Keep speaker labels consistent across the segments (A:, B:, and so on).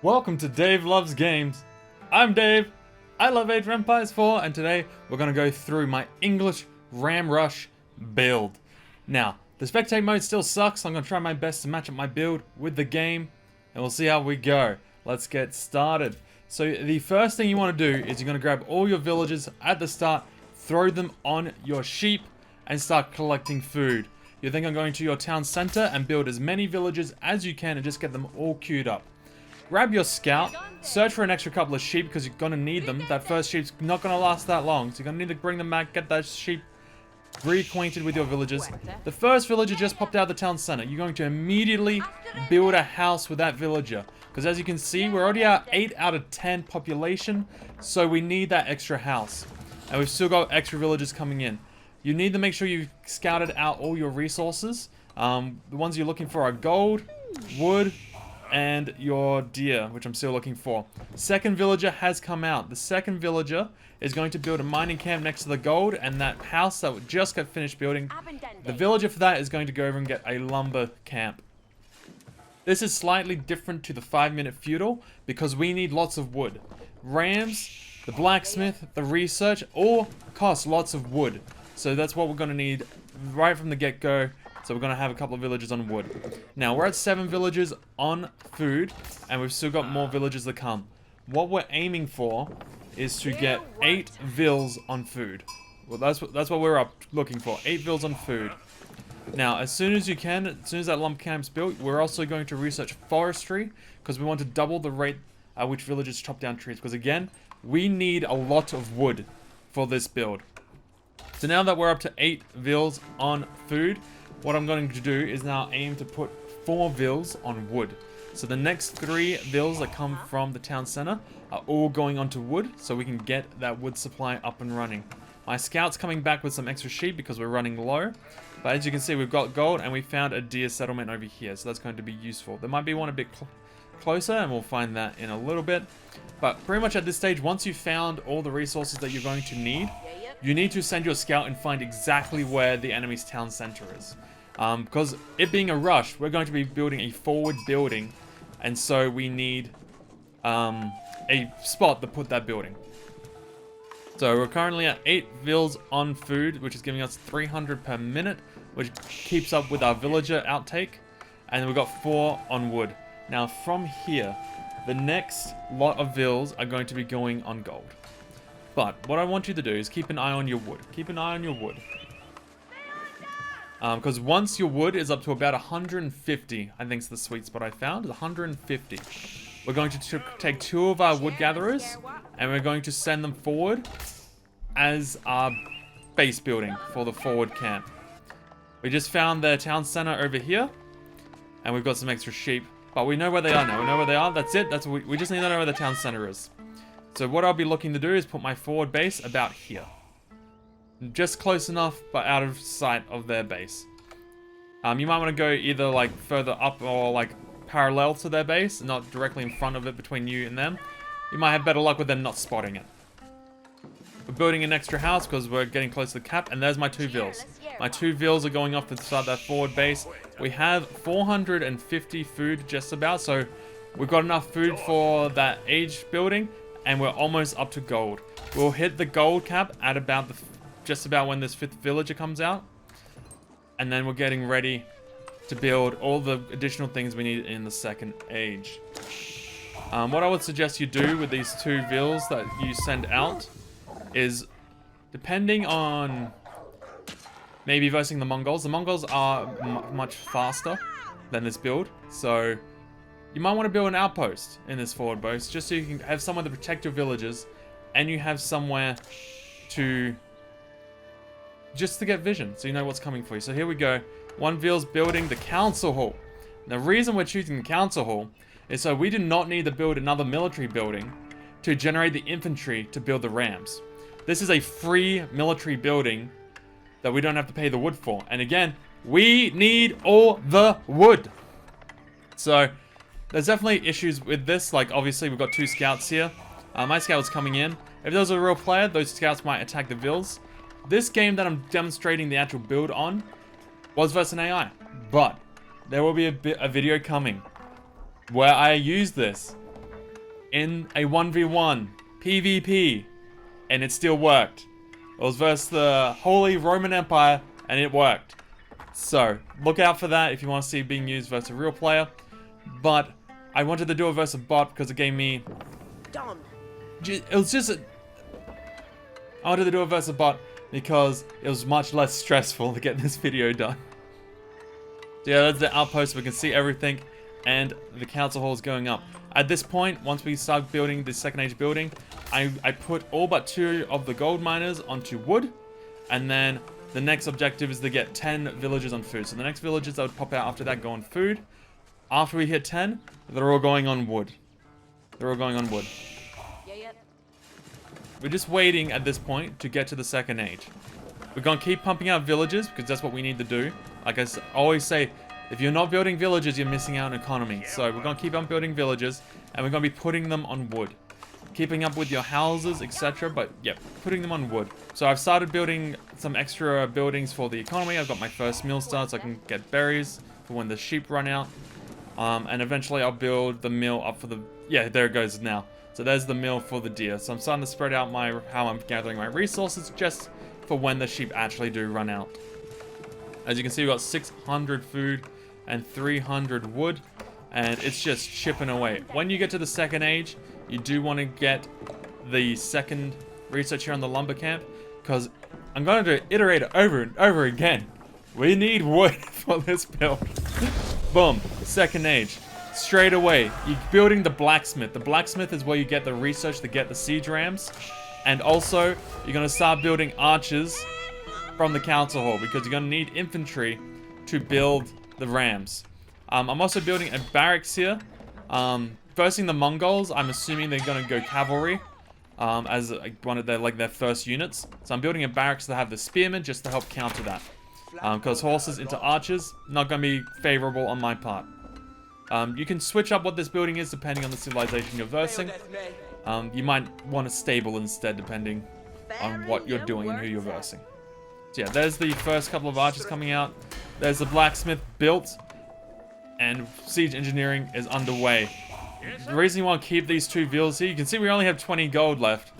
A: Welcome to Dave Loves Games. I'm Dave. I love Age of Empires 4, and today we're going to go through my English Ram Rush build. Now, the spectate mode still sucks, so I'm going to try my best to match up my build with the game, and we'll see how we go. Let's get started. So the first thing you want to do is you're going to grab all your villagers at the start, throw them on your sheep, and start collecting food. You then are going to your town center and build as many villagers as you can and just get them all queued up. Grab your scout, search for an extra couple of sheep because you're going to need them. That first sheep's not going to last that long, so you're going to need to bring them back, get that sheep reacquainted with your villagers. The first villager just popped out of the town center. You're going to immediately build a house with that villager. Because as you can see, we're already at 8 out of 10 population, so we need that extra house. And we've still got extra villagers coming in. You need to make sure you've scouted out all your resources. The ones you're looking for are gold, wood, and your deer, which I'm still looking for. Second villager has come out. The second villager is going to build a mining camp next to the gold and that house that we just got finished building. The villager for that is going to go over and get a lumber camp. This is slightly different to the 5-minute feudal because we need lots of wood. Rams, the blacksmith, the research all cost lots of wood. So that's what we're going to need right from the get-go. So we're going to have a couple of villagers on wood. Now, we're at 7 villagers on food, and we've still got more villagers to come. What we're aiming for is to get 8 vills on food. Well, that's what we're looking for, 8 vills on food. Now, as soon as you can, as soon as that lump camp's built, we're also going to research forestry, because we want to double the rate at which villagers chop down trees. Because again, we need a lot of wood for this build. So now that we're up to 8 vills on food, what I'm going to do is now aim to put 4 vills on wood. So the next 3 vills that come from the town center are all going onto wood so we can get that wood supply up and running. My scout's coming back with some extra sheep because we're running low. But as you can see, we've got gold and we found a deer settlement over here. So that's going to be useful. There might be one a bit closer and we'll find that in a little bit. But pretty much at this stage, once you've found all the resources that you're going to need, you need to send your scout and find exactly where the enemy's town center is. Because it being a rush, we're going to be building a forward building, and so we need a spot to put that building. So we're currently at 8 vills on food, which is giving us 300 per minute, which keeps up with our villager outtake, and we've got 4 on wood. Now from here, the next lot of vills are going to be going on gold. But what I want you to do is keep an eye on your wood. Keep an eye on your wood. Because once your wood is up to about 150, I think is the sweet spot I found, 150. We're going to take 2 of our wood gatherers, and we're going to send them forward as our base building for the forward camp. We just found the town center over here, and we've got some extra sheep. But we know where they are now. We know where they are. That's it. We just need to know where the town center is. So what I'll be looking to do is put my forward base about here. Just close enough, but out of sight of their base. You might want to go either like further up or like parallel to their base, not directly in front of it between you and them. You might have better luck with them not spotting it. We're building an extra house because we're getting close to the cap, and there's my 2 vills. My 2 vills are going off to start that forward base. We have 450 food just about, so we've got enough food for that age building, and we're almost up to gold. We'll hit the gold cap at about just about when this 5th villager comes out, and then we're getting ready to build all the additional things we need in the 2nd age. What I would suggest you do with these 2 vills that you send out is, depending on maybe versing the Mongols are much faster than this build, so you might want to build an outpost in this forward base just so you can have somewhere to protect your villagers, and you have somewhere to just to get vision, so you know what's coming for you. So here we go. 1 vill's building the council hall. The reason we're choosing the council hall is so we do not need to build another military building to generate the infantry to build the rams. This is a free military building that we don't have to pay the wood for. And again, we need all the wood. So there's definitely issues with this. Like obviously we've got 2 scouts here. My scout's coming in. If there was a real player, those scouts might attack the vills. This game that I'm demonstrating the actual build on was versus an AI, but there will be a video coming where I use this in a 1v1 PvP, and it still worked. It was versus the Holy Roman Empire, and it worked. So, look out for that if you want to see it being used versus a real player. But I wanted to do it versus a bot because it gave me... It was just a... I wanted to do it versus a bot because it was much less stressful to get this video done. So yeah, that's the outpost. We can see everything, and the council hall is going up. At this point, once we start building the second age building, I put all but 2 of the gold miners onto wood, and then the next objective is to get 10 villagers on food. So the next villagers that would pop out after that go on food. After we hit 10, they're all going on wood. They're all going on wood. We're just waiting at this point to get to the second age. We're going to keep pumping out villages because that's what we need to do. Like I always say, if you're not building villages, you're missing out on economy. So we're going to keep on building villages, and we're going to be putting them on wood. Keeping up with your houses, etc. But yeah, putting them on wood. So I've started building some extra buildings for the economy. I've got my first mill start so I can get berries for when the sheep run out. And eventually I'll build the mill up for the... Yeah, there it goes now. So there's the mill for the deer. So I'm starting to spread out how I'm gathering my resources just for when the sheep actually do run out. As you can see, we've got 600 food and 300 wood. And it's just chipping away. When you get to the second age, you do want to get the second research here on the lumber camp, because I'm going to iterate it over and over again. We need wood for this build. Boom, second age. Straight away, you're building the blacksmith. The blacksmith is where you get the research to get the siege rams. And also, you're going to start building archers from the council hall, because you're going to need infantry to build the rams. I'm also building a barracks here. Versing the Mongols, I'm assuming they're going to go cavalry as one of their first units. So I'm building a barracks to have the spearmen just to help counter that. Because horses into archers, not going to be favorable on my part. You can switch up what this building is depending on the civilization you're versing. You might want a stable instead depending on what you're doing and who you're versing. So yeah, there's the first couple of archers coming out. There's the blacksmith built. And siege engineering is underway. The reason you want to keep these 2 villas here, you can see we only have 20 gold left,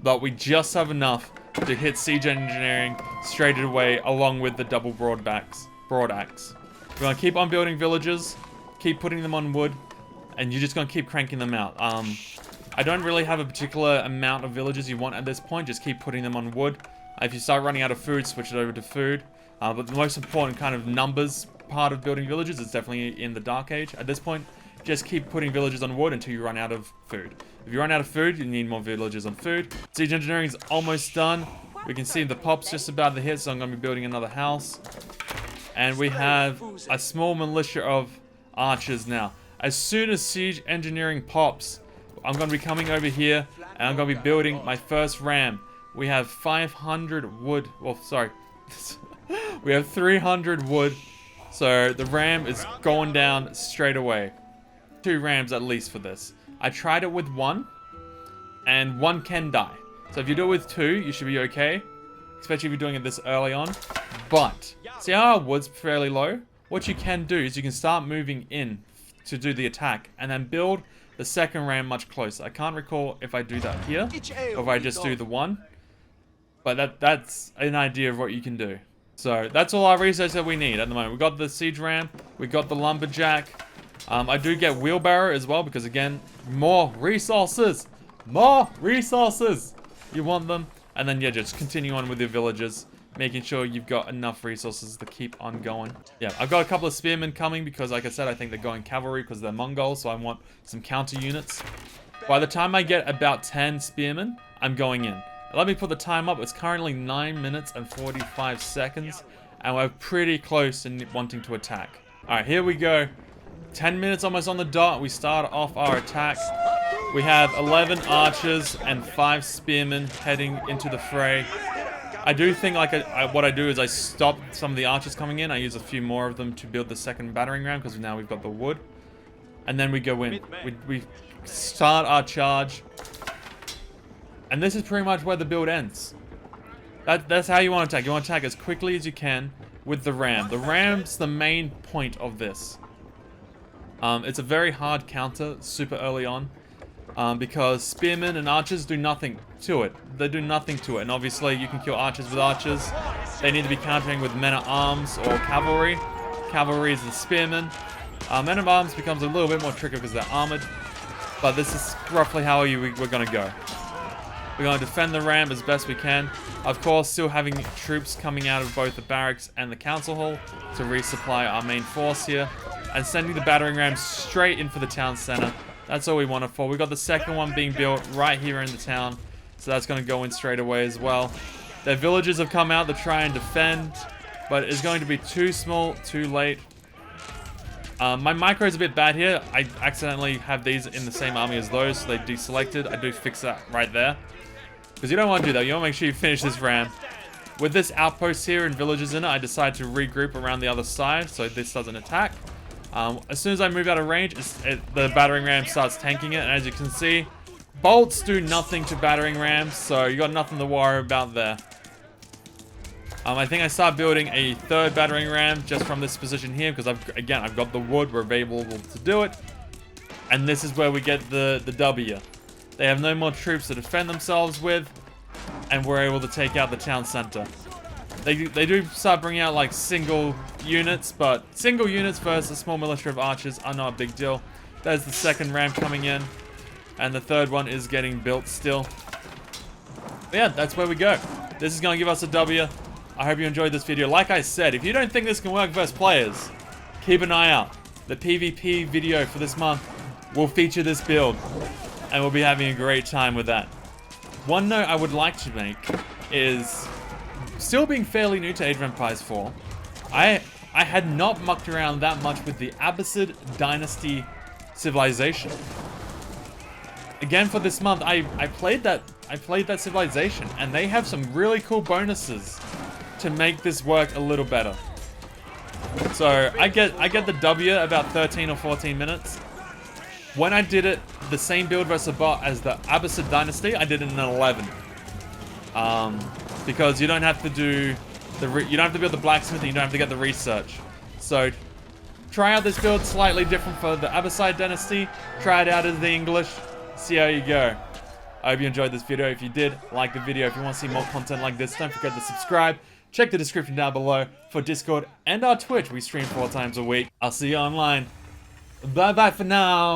A: but we just have enough to hit siege engineering straight away, along with the double broad axe. We're going to keep on building villages, keep putting them on wood, and you're just going to keep cranking them out. I don't really have a particular amount of villages you want at this point, just keep putting them on wood. If you start running out of food, switch it over to food. But the most important kind of numbers part of building villages is definitely in the Dark Age. At this point, just keep putting villages on wood until you run out of food. If you run out of food, you need more villages on food. Siege engineering is almost done. We can see the pop's just about to hit, so I'm going to be building another house. And we have a small militia of archers now. As soon as siege engineering pops, I'm going to be coming over here, and I'm going to be building my first ram. We have 500 wood. Well, sorry. We have 300 wood. So the ram is going down straight away. 2 rams at least for this. I tried it with 1, and 1 can die. So if you do it with 2, you should be okay. Especially if you're doing it this early on. But, see how our wood's fairly low? What you can do is you can start moving in to do the attack, and then build the second ram much closer. I can't recall if I do that here, or if I just do the 1. But that's an idea of what you can do. So that's all our research that we need at the moment. We got the siege ram, we got the lumberjack. I do get wheelbarrow as well because again, more resources, more resources. You want them, and then yeah, just continue on with your villages, making sure you've got enough resources to keep on going. Yeah, I've got a couple of spearmen coming because, like I said, I think they're going cavalry because they're Mongols, so I want some counter units. By the time I get about 10 spearmen, I'm going in. Let me put the time up. It's currently 9 minutes and 45 seconds. And we're pretty close in wanting to attack. Alright, here we go. 10 minutes almost on the dot. We start off our attack. We have 11 archers and 5 spearmen heading into the fray. I do think what I do is I stop some of the archers coming in. I use a few more of them to build the second battering ram because now we've got the wood. And then we go in. We start our charge. And this is pretty much where the build ends. That's how you want to attack. You want to attack as quickly as you can with the ram. The ram's the main point of this. It's a very hard counter super early on. because spearmen and archers do nothing to it. They do nothing to it, and obviously you can kill archers with archers. They need to be countering with men-at-arms or cavalry. Cavalry is the spearmen. Men-at-arms becomes a little bit more tricky because they're armored, but this is roughly how we're going to go. We're going to defend the ramp as best we can. Of course, still having troops coming out of both the barracks and the council hall to resupply our main force here, and sending the battering rams straight in for the town center. That's all we want it for. We got the second one being built right here in the town, so that's going to go in straight away as well. Their villagers have come out to try and defend, but it's going to be too small, too late. My micro is a bit bad here. I accidentally have these in the same army as those, so they deselected. I do fix that right there, because you don't want to do that. You want to make sure you finish this ram. With this outpost here and villagers in it, I decide to regroup around the other side so this doesn't attack. As soon as I move out of range, the battering ram starts tanking it, and as you can see, bolts do nothing to battering rams, so you got nothing to worry about there. I think I start building a third battering ram just from this position here, because I've got the wood, we're available to do it, and this is where we get the W. They have no more troops to defend themselves with, and we're able to take out the town center. They do start bringing out like single units, but single units versus a small militia of archers are not a big deal. There's the second ram coming in, and the third one is getting built still. But yeah, that's where we go. This is going to give us a W. I hope you enjoyed this video. Like I said, if you don't think this can work versus players, keep an eye out. The PvP video for this month will feature this build, and we'll be having a great time with that. One note I would like to make is, still being fairly new to Age of Empires 4, I had not mucked around that much with the Abbasid Dynasty civilization. Again, for this month, I played that civilization, and they have some really cool bonuses to make this work a little better. So I get the W about 13 or 14 minutes. When I did it, the same build versus a bot as the Abbasid Dynasty, I did it in an 11. Because you don't have to do you don't have to build the blacksmith, and you don't have to get the research. So try out this build, slightly different for the Abbasid Dynasty. Try it out as the English. See how you go. I hope you enjoyed this video. If you did, like the video. If you want to see more content like this, don't forget to subscribe. Check the description down below for Discord and our Twitch. We stream 4 times a week. I'll see you online. Bye bye for now.